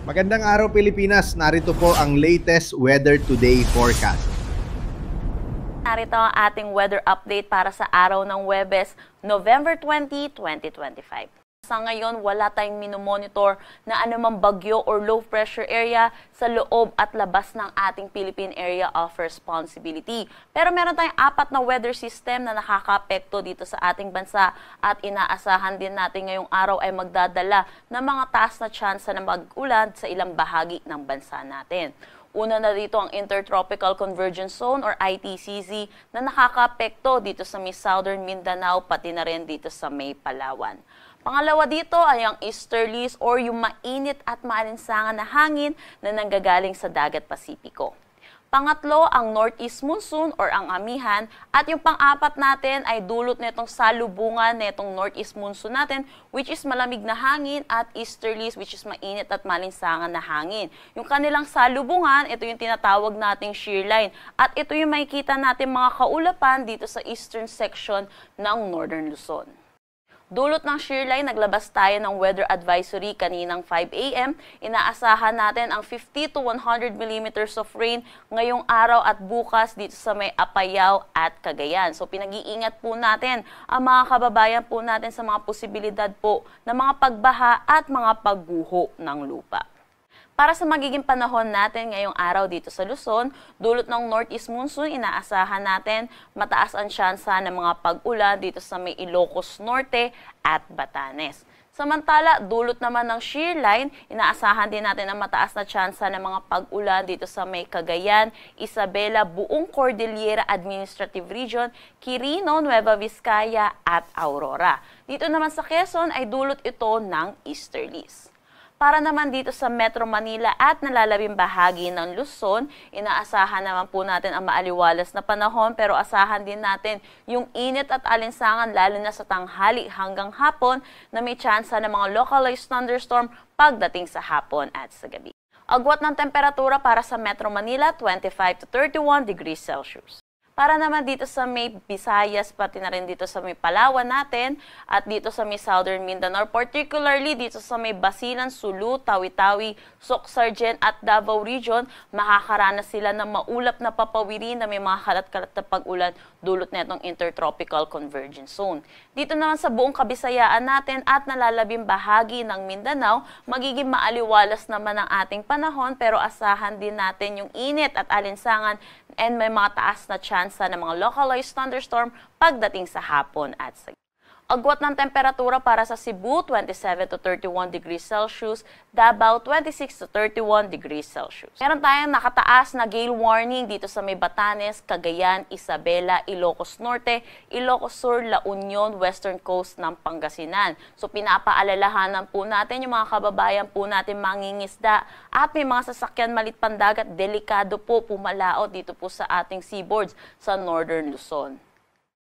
Magandang araw Pilipinas, narito po ang latest Weather Today forecast. Narito ang ating weather update para sa araw ng Huwebes, November 20, 2025. Sa ngayon, wala tayong minomonitor na anumang bagyo or low pressure area sa loob at labas ng ating Philippine Area of Responsibility. Pero meron tayong 4 na weather system na nakakaapekto dito sa ating bansa at inaasahan din natin ngayong araw ay magdadala ng mga taas na tsansa ng mag-ulan sa ilang bahagi ng bansa natin. Una na dito ang Intertropical Convergence Zone or ITCZ na nakakaapekto dito sa may Southern Mindanao pati na rin dito sa may Palawan. Pangalawa dito ay ang easterlies or yung mainit at maalinsangan na hangin na nanggagaling sa Dagat Pasipiko. Pangatlo, ang northeast monsoon or ang amihan. At yung pang-apat natin ay dulot netong salubungan netong northeast monsoon natin which is malamig na hangin at easterlies which is mainit at malinsangan na hangin. Yung kanilang salubungan, ito yung tinatawag nating shear line. At ito yung makikita natin mga kaulapan dito sa eastern section ng Northern Luzon. Dulot ng shear line, naglabas tayo ng weather advisory kaninang 5 a.m. Inaasahan natin ang 50 to 100 millimeters of rain ngayong araw at bukas dito sa may Apayao at Cagayan. So pinag-iingat po natin ang mga kababayan po natin sa mga posibilidad po ng mga pagbaha at mga pagguho ng lupa. Para sa magiging panahon natin ngayong araw dito sa Luzon, dulot ng northeast monsoon, inaasahan natin mataas ang tsansa ng mga pag-ulan dito sa may Ilocos Norte at Batanes. Samantala, dulot naman ng shear line, inaasahan din natin ang mataas na tsansa ng mga pag-ulan dito sa may Cagayan, Isabela, buong Cordillera Administrative Region, Quirino, Nueva Vizcaya at Aurora. Dito naman sa Quezon ay dulot ito ng easterlies. Para naman dito sa Metro Manila at nalalabing bahagi ng Luzon, inaasahan naman po natin ang maaliwalas na panahon pero asahan din natin yung init at alinsangan lalo na sa tanghali hanggang hapon na may tsansa ng mga localized thunderstorm pagdating sa hapon at sa gabi. Agwat ng temperatura para sa Metro Manila, 25 to 31 degrees Celsius. Para naman dito sa may Visayas, pati na rin dito sa may Palawan natin, at dito sa may Southern Mindanao, particularly dito sa may Basilan, Sulu, Tawi-Tawi, Soc-Sargen at Davao Region, makakaranas sila ng maulap na papawirin na may mga kalat-kalat na pag-ulan dulot netong Intertropical Convergence Zone. Dito naman sa buong Kabisayaan natin at nalalabing bahagi ng Mindanao, magiging maaliwalas naman ang ating panahon pero asahan din natin yung init at alinsangan and may mga taas na tsansa ng mga localized thunderstorm pagdating sa hapon at sa gabi. Agwat ng temperatura para sa Cebu, 27 to 31 degrees Celsius, Davao, 26 to 31 degrees Celsius. Meron tayong nakataas na gale warning dito sa may Batanes, Cagayan, Isabela, Ilocos Norte, Ilocos Sur, La Union, Western Coast ng Pangasinan. So pinapaalalahanan po natin yung mga kababayan po natin mangingisda at may mga sasakyan malit pandagat, delikado po pumalaot dito po sa ating seaboards sa Northern Luzon.